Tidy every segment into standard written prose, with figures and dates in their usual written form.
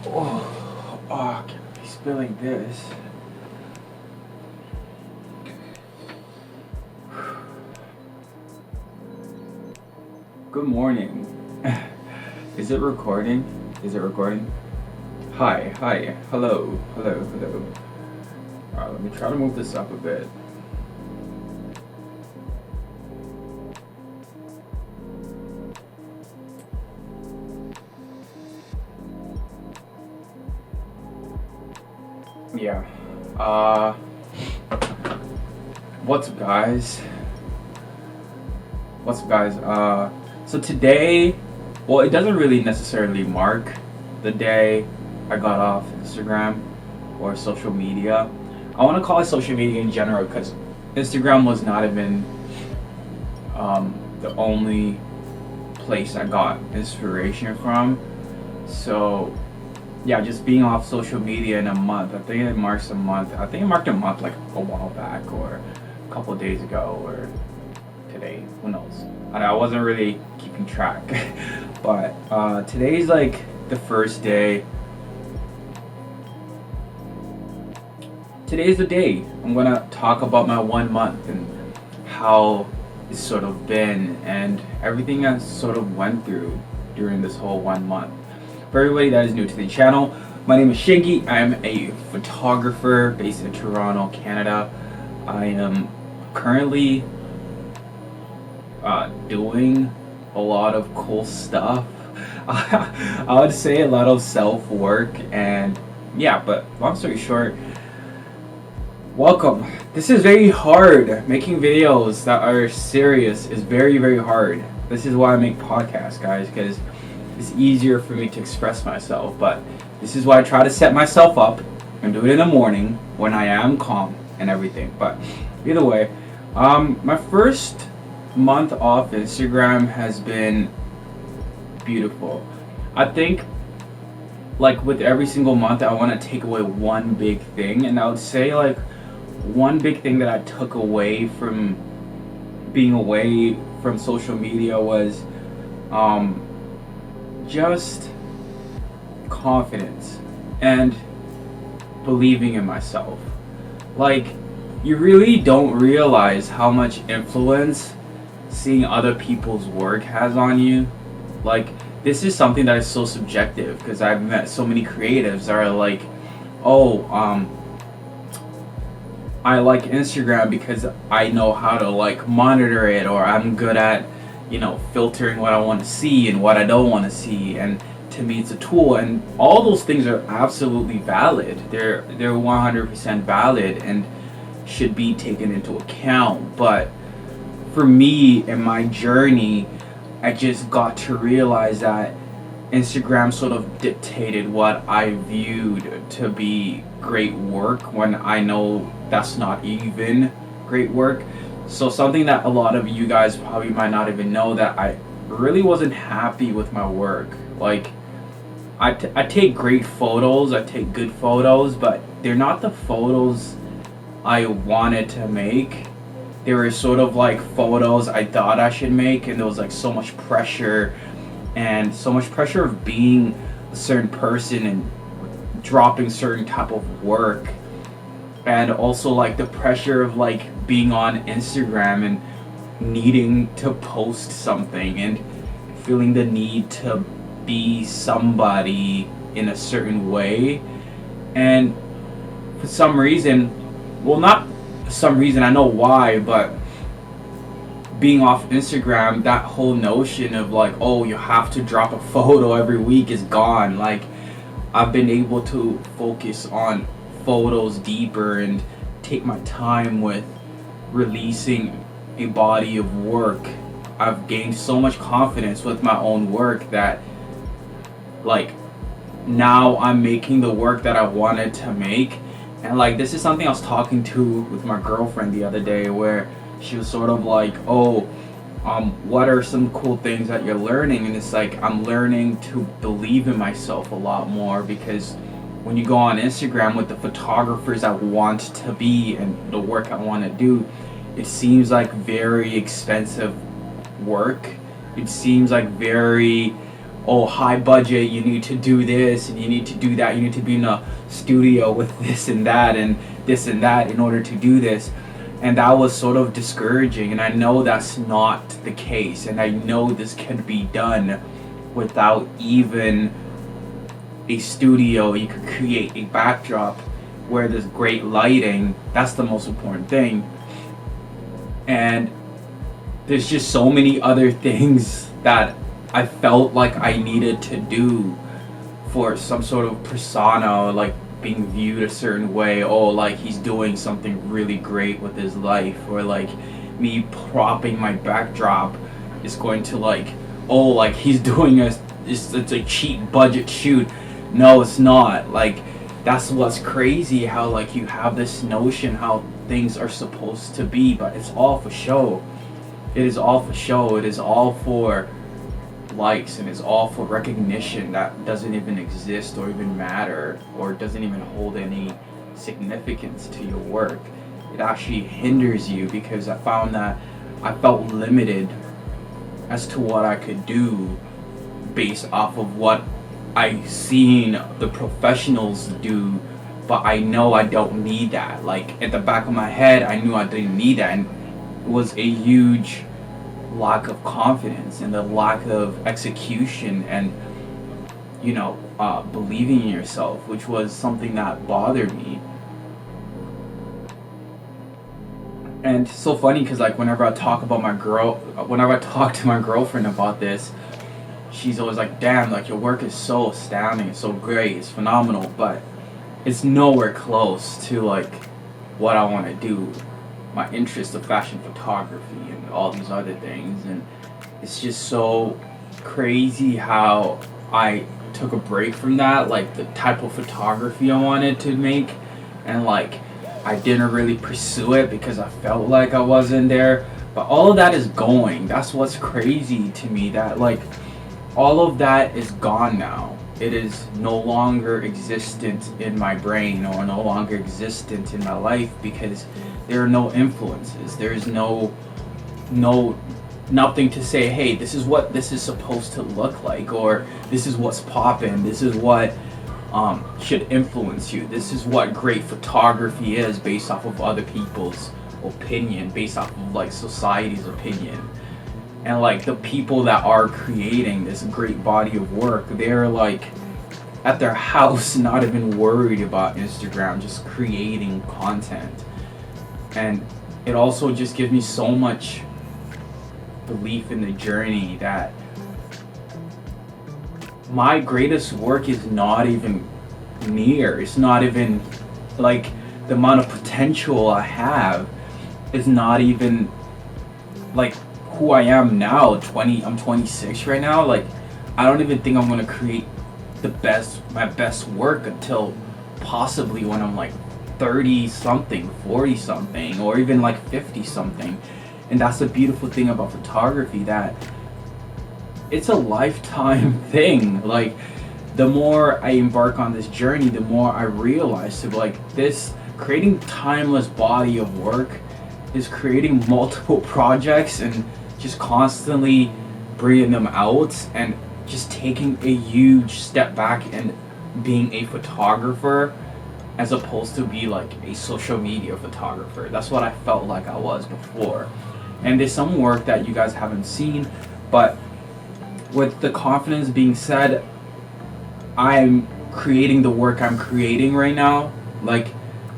Oh, I can't be spilling this. Good morning. Is it recording? Is it recording? Hi, hello. Alright, let me try to move this up a bit. Yeah. What's up, guys? So today, well, it doesn't really necessarily mark the day I got off Instagram or social media. I want to call it social media in general because Instagram was not even the only place I got inspiration from. So yeah, just being off social media in a month. I think it marks a month. I think it marked a month like a while back or a couple of days ago or today. Who knows? I wasn't really keeping track. But today's like the first day. Today's the day. I'm gonna talk about my 1 month and how it's sort of been and everything I sort of went through during this whole 1 month. For everybody that is new to the channel, my name is Shinky. I am a photographer based in Toronto, Canada. I am currently doing a lot of cool stuff. I would say a lot of self-work and yeah, but long story short, welcome. This is very hard. Making videos that are serious is very, very hard. This is why I make podcasts, guys, because it's easier for me to express myself, but this is why I try to set myself up and do it in the morning when I am calm and everything. But either way, my first month off Instagram has been beautiful. I think like with every single month I want to take away one big thing, and I would say like one big thing that I took away from being away from social media was just confidence and believing in myself. Like, you really don't realize how much influence seeing other people's work has on you. Like, this is something that is so subjective because I've met so many creatives that are like, oh, I like Instagram because I know how to like monitor it, or I'm good at, you know, filtering what I want to see and what I don't want to see, and to me it's a tool, and all those things are absolutely valid. They're 100% valid and should be taken into account. But for me in my journey, I just got to realize that Instagram sort of dictated what I viewed to be great work when I know that's not even great work. So something that a lot of you guys probably might not even know, that I really wasn't happy with my work. Like, I take great photos, I take good photos, but they're not the photos I wanted to make. They were sort of like photos I thought I should make, and there was like so much pressure of being a certain person and dropping certain type of work, and also like the pressure of like being on Instagram and needing to post something and feeling the need to be somebody in a certain way. And for some reason, well, not some reason, I know why, but being off Instagram, that whole notion of like, oh, you have to drop a photo every week is gone. Like, I've been able to focus on photos deeper and take my time with releasing a body of work. I've gained so much confidence with my own work that like now I'm making the work that I wanted to make. And like, this is something I was talking to with my girlfriend the other day, where she was sort of like, oh, what are some cool things that you're learning? And it's like, I'm learning to believe in myself a lot more, because when you go on Instagram with the photographers I want to be and the work I want to do, it seems like very expensive work. It seems like very oh, high budget, you need to do this and you need to do that, you need to be in a studio with this and that and this and that in order to do this. And that was sort of discouraging, and I know that's not the case, and I know this can be done without even a studio. You could create a backdrop where there's great lighting. That's the most important thing. And there's just so many other things that I felt like I needed to do for some sort of persona, like being viewed a certain way. Oh, like he's doing something really great with his life, or like me propping my backdrop is going to like, oh, like he's doing it's a cheap budget shoot. No, it's not. Like, that's what's crazy, how like you have this notion how things are supposed to be, but it's all for show. It is all for show. It is all for likes, and it's all for recognition that doesn't even exist or even matter or doesn't even hold any significance to your work. It actually hinders you, because I found that I felt limited as to what I could do based off of what I seen the professionals do, but I know I don't need that. Like, at the back of my head, I knew I didn't need that, and it was a huge lack of confidence and the lack of execution and, you know, believing in yourself, which was something that bothered me. And it's so funny, because like whenever I talk to my girlfriend about this, she's always like, damn, like your work is so astounding, it's so great, it's phenomenal, but it's nowhere close to like what I want to do, my interest of fashion photography and all these other things. And it's just so crazy how I took a break from that, like the type of photography I wanted to make, and like I didn't really pursue it because I felt like I wasn't there. But all of that is going. That's what's crazy to me, that like all of that is gone now. It is no longer existent in my brain, or no longer existent in my life, because there are no influences. There is nothing to say, hey, this is what this is supposed to look like, or this is what's poppin', this is what should influence you, this is what great photography is, based off of other people's opinion, based off of like society's opinion. And like the people that are creating this great body of work, they're like at their house, not even worried about Instagram, just creating content. And it also just gives me so much belief in the journey that my greatest work is not even near. It's not even like the amount of potential I have is not even like who I am now. I'm 26 right now. Like, I don't even think I'm gonna create my best work until possibly when I'm like 30 something, 40 something, or even like 50 something. And that's the beautiful thing about photography, that it's a lifetime thing. Like, the more I embark on this journey, the more I realize that like this creating timeless body of work is creating multiple projects and just constantly bringing them out, and just taking a huge step back and being a photographer as opposed to be like a social media photographer. That's what I felt like I was before. And there's some work that you guys haven't seen, but with the confidence being said, I'm creating the work I'm creating right now. Like,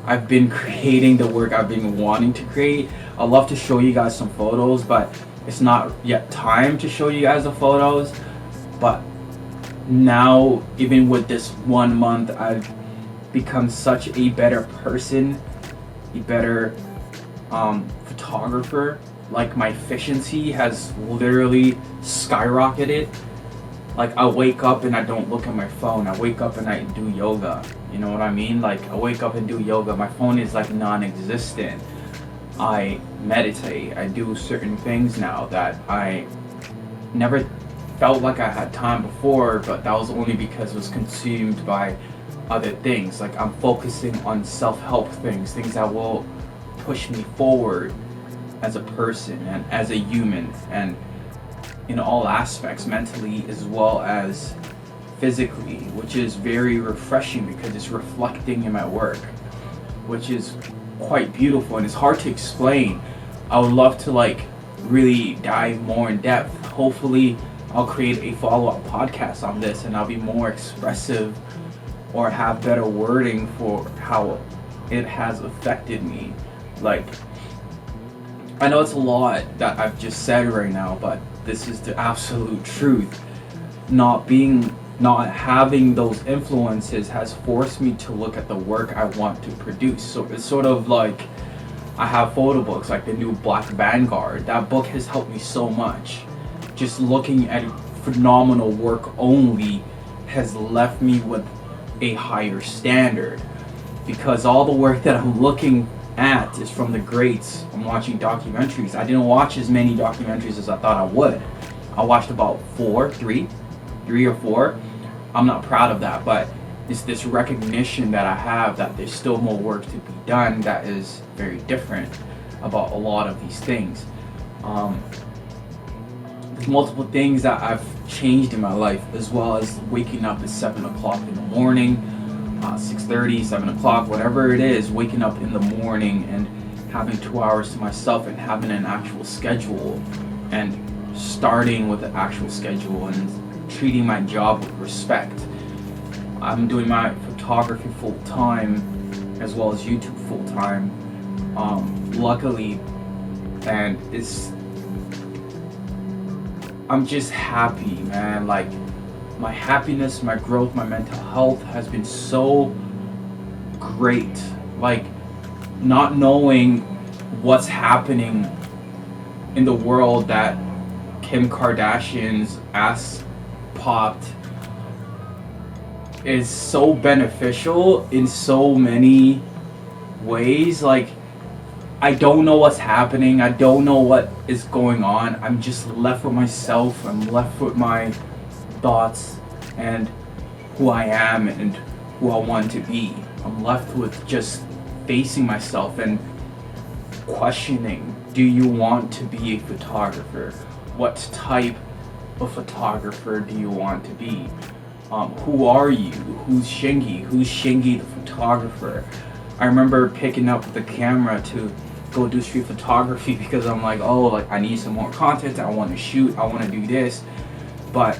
I've been creating the work I've been wanting to create. I'd love to show you guys some photos, but it's not yet time to show you guys the photos. But now, even with this 1 month, I've become such a better person, a better photographer. Like, my efficiency has literally skyrocketed. Like, I wake up and I don't look at my phone. I wake up and I do yoga. You know what I mean? Like, I wake up and do yoga. My phone is like non-existent. I meditate. I do certain things now that I never felt like I had time before, but that was only because it was consumed by other things. Like, I'm focusing on self-help things that will push me forward as a person and as a human. And in all aspects, mentally as well as physically, which is very refreshing because it's reflecting in my work, which is quite beautiful and it's hard to explain. I would love to like really dive more in depth. Hopefully I'll create a follow-up podcast on this and I'll be more expressive or have better wording for how it has affected me. Like, I know it's a lot that I've just said right now, but this is the absolute truth. Not having those influences has forced me to look at the work I want to produce. So it's sort of like I have photo books like the new Black Vanguard. That book has helped me so much. Just looking at phenomenal work only has left me with a higher standard, because all the work that I'm looking at is from the greats. I'm watching documentaries. I didn't watch as many documentaries as I thought I would. I watched about three or four. I'm not proud of that, but it's this recognition that I have that there's still more work to be done that is very different about a lot of these things. There's multiple things that I've changed in my life, as well as waking up at 7 o'clock in the morning, 6:30, 7 o'clock, whatever it is, waking up in the morning and having 2 hours to myself and having an actual schedule and starting with an actual schedule and treating my job with respect. I'm doing my photography full time as well as YouTube full time, luckily, and I'm just happy, man. Like, my happiness, my growth, my mental health has been so great. Like, not knowing what's happening in the world, that Kim Kardashian's ass popped, is so beneficial in so many ways. Like, I don't know what's happening. I don't know what is going on. I'm just left with myself. I'm left with my thoughts and who I am and who I want to be. I'm left with just facing myself and questioning, do you want to be a photographer? What type of photographer do you want to be? Who are you? Who's Shingy? Who's Shingy the photographer? I remember picking up the camera to go do street photography because I'm like, oh, like I need some more content. I want to shoot. I want to do this. But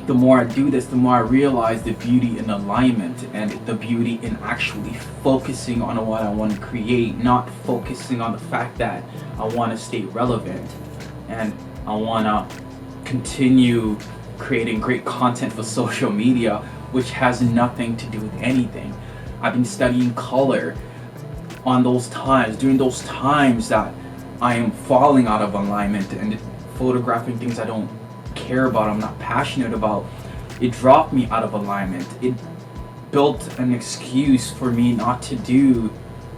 the more I do this, the more I realize the beauty in alignment and the beauty in actually focusing on what I want to create, not focusing on the fact that I want to stay relevant and I want to continue creating great content for social media, which has nothing to do with anything. I've been studying color on those times, during those times that I am falling out of alignment and photographing things I don't care about, I'm not passionate about. It dropped me out of alignment. It built an excuse for me not to do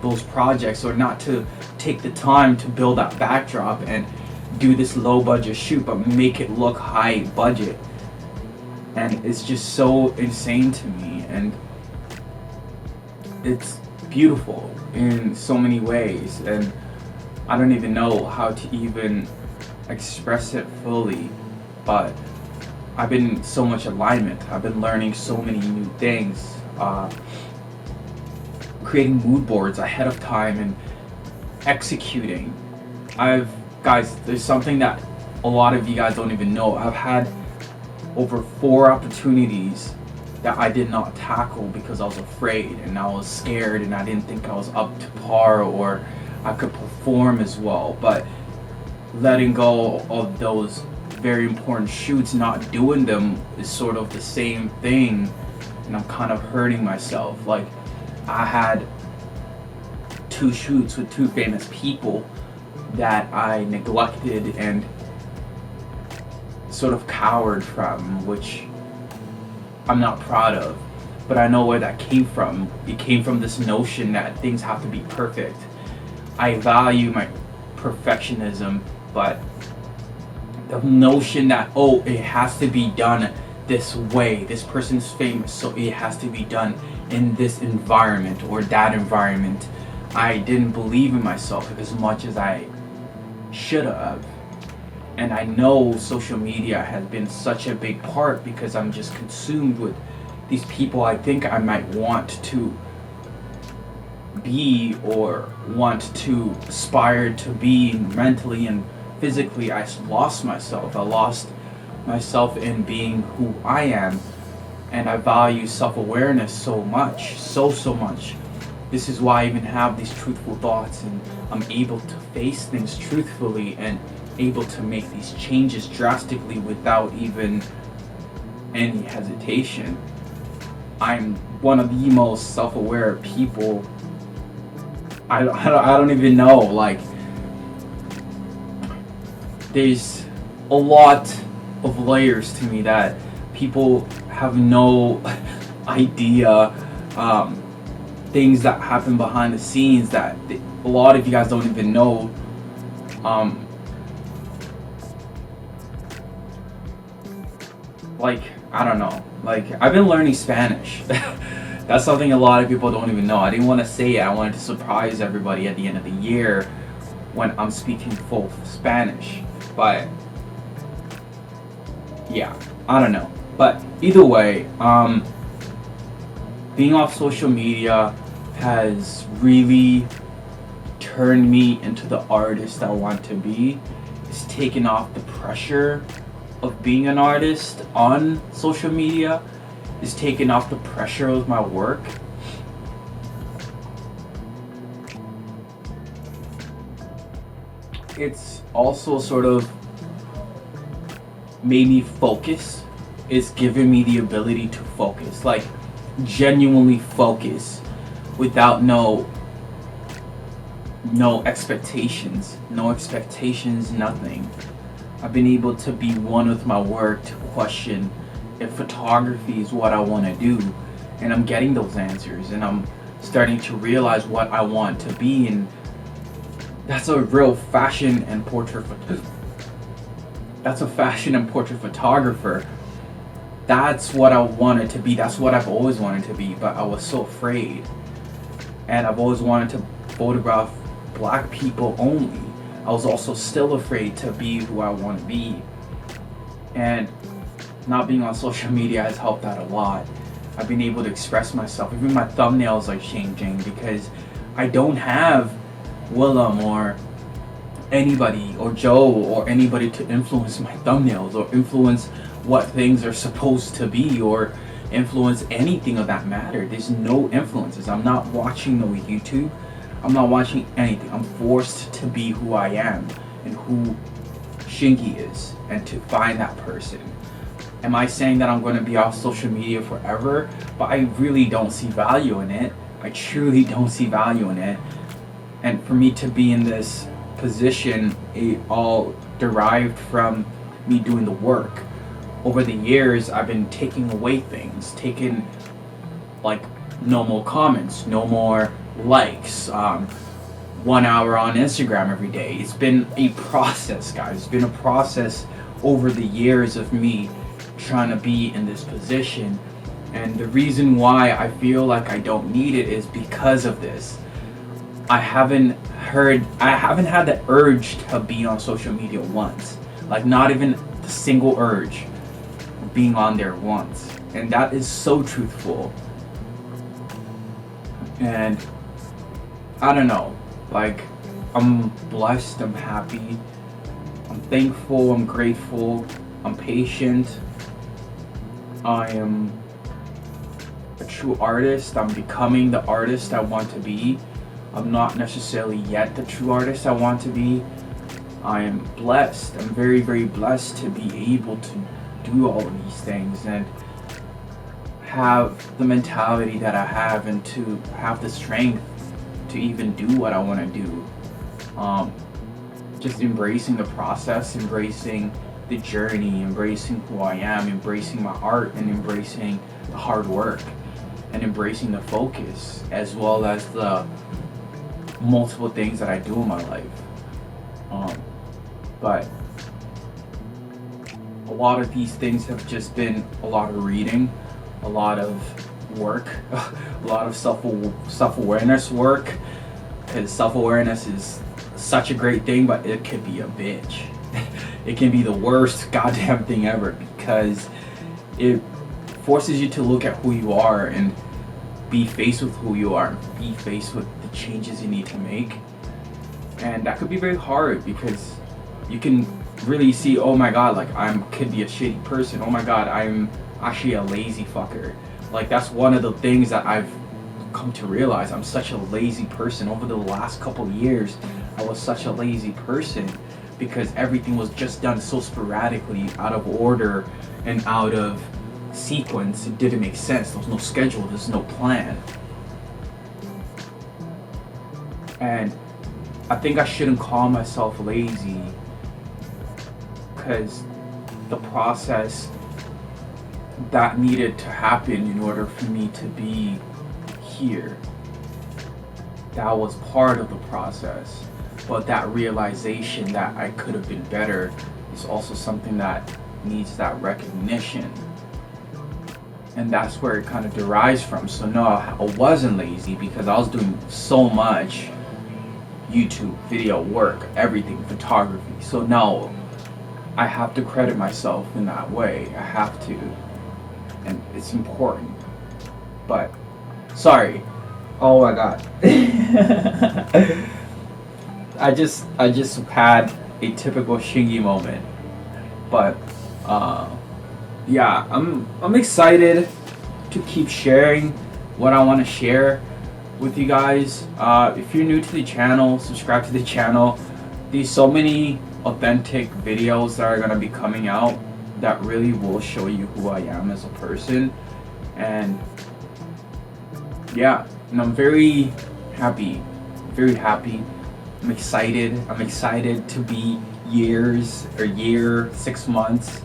those projects or not to take the time to build that backdrop and do this low budget shoot but make it look high budget. And it's just so insane to me, and it's beautiful in so many ways, and I don't even know how to even express it fully, but I've been in so much alignment. I've been learning so many new things, creating mood boards ahead of time and executing. Guys, there's something that a lot of you guys don't even know. I've had over 4 opportunities that I did not tackle because I was afraid and I was scared and I didn't think I was up to par or I could perform as well. But letting go of those very important shoots, not doing them, is sort of the same thing, and I'm kind of hurting myself. Like, I had 2 shoots with 2 famous people that I neglected and sort of cowered from, which I'm not proud of, but I know where that came from. It came from this notion that things have to be perfect. I value my perfectionism, but the notion that, oh, it has to be done this way, this person's famous, so it has to be done in this environment or that environment, I didn't believe in myself as much as I should have. And I know social media has been such a big part because I'm just consumed with these people I think I might want to be or want to aspire to be mentally and physically. I lost myself. I lost myself in being who I am, and I value self-awareness so much, so much. This is why I even have these truthful thoughts, and I'm able to face things truthfully and able to make these changes drastically without even any hesitation. I'm one of the most self-aware people. I don't even know, like, there's a lot of layers to me that people have no idea, things that happen behind the scenes that a lot of you guys don't even know. Like, I don't know, like, I've been learning Spanish. That's something a lot of people don't even know. I didn't want to say it. I wanted to surprise everybody at the end of the year when I'm speaking full Spanish. But yeah, I don't know. But either way, being off social media has really turned me into the artist I want to be. It's taken off the pressure of being an artist on social media. It's taken off the pressure of my work. It's also sort of made me focus. It's given me the ability to focus, like genuinely focus without no expectations, nothing. I've been able to be one with my work, to question if photography is what I want to do, and I'm getting those answers, and I'm starting to realize what I want to be, and that's a real fashion and portrait photographer. That's what I wanted to be. That's what I've always wanted to be, but I was so afraid. And I've always wanted to photograph black people only. I was also still afraid to be who I want to be. And not being on social media has helped out a lot. I've been able to express myself. Even my thumbnails are changing because I don't have Willem or anybody or Joe or anybody to influence my thumbnails or influence what things are supposed to be or influence anything of that matter. There's no influences. I'm not watching no YouTube. I'm not watching anything. I'm forced to be who I am and who Shinky is and to find that person. Am I saying that I'm going to be off social media forever? But I really don't see value in it. I truly don't see value in it. And for me to be in this position, it all derived from me doing the work. Over the years, I've been taking away things, like no more comments, no more likes, 1 hour on Instagram every day. It's been a process, guys. It's been a process over the years of me trying to be in this position. And the reason why I feel like I don't need it is because of this. I haven't had the urge to be on social media once. Like, not even the single urge of being on there once. And that is so truthful. And I don't know, like, I'm blessed, I'm happy, I'm thankful, I'm grateful, I'm patient. I am a true artist. I'm becoming the artist I want to be. I'm not necessarily yet the true artist I want to be. I am blessed. I'm very, very blessed to be able to do all of these things and have the mentality that I have and to have the strength to even do what I want to do. Just embracing the process, embracing the journey, embracing who I am, embracing my art, and embracing the hard work, and embracing the focus, as well as the multiple things that I do in my life. But a lot of these things have just been a lot of reading, a lot of work, a lot of self-awareness work, because self-awareness is such a great thing, but it could be a bitch. it can be the worst goddamn thing ever, because it forces you to look at who you are and be faced with who you are, be faced with the changes you need to make. And that could be very hard, because you can really see, oh my god, like could be a shitty person. Oh my god, I'm actually a lazy fucker. Like, that's one of the things that I've come to realize. I'm such a lazy person. Over the last couple of years, I was such a lazy person, because everything was just done so sporadically, out of order and out of sequence. It didn't make sense. There was no schedule, there's no plan. And I think I shouldn't call myself lazy, because the process that needed to happen in order for me to be here, that was part of the process. But that realization that I could have been better is also something that needs that recognition. And that's where it kind of derives from. So no, I wasn't lazy, because I was doing so much YouTube, video, work, everything, photography. So no, I have to credit myself in that way. I have to. And it's important. But, sorry. Oh my god. I just had a typical Shingy moment. But yeah, I'm excited to keep sharing what I want to share with you guys. If you're new to the channel, subscribe to the channel. There's so many authentic videos that are going to be coming out that really will show you who I am as a person. And yeah, and I'm very happy. I'm excited to be year, 6 months,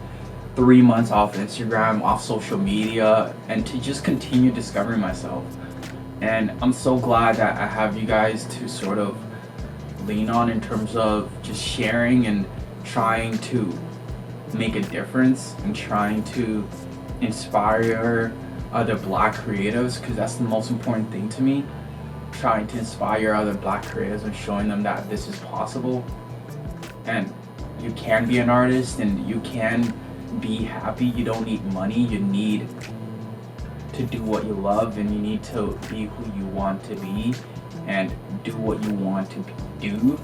3 months off Instagram, off social media, and to just continue discovering myself. And I'm so glad that I have you guys to sort of lean on in terms of just sharing and trying to make a difference and trying to inspire other Black creatives, because that's the most important thing to me. Trying to inspire other Black creatives and showing them that this is possible, and you can be an artist and you can be happy. You don't need money. You need to do what you love, and you need to be who you want to be and do what you want to do.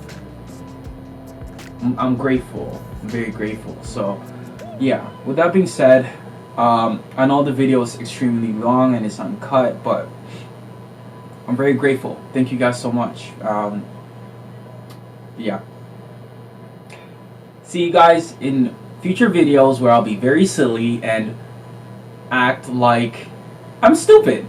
I'm grateful. I'm very grateful. So yeah, with that being said, I know the video is extremely long and it's uncut, but I'm very grateful. Thank you guys so much. Yeah. See you guys in future videos where I'll be very silly and act like I'm stupid.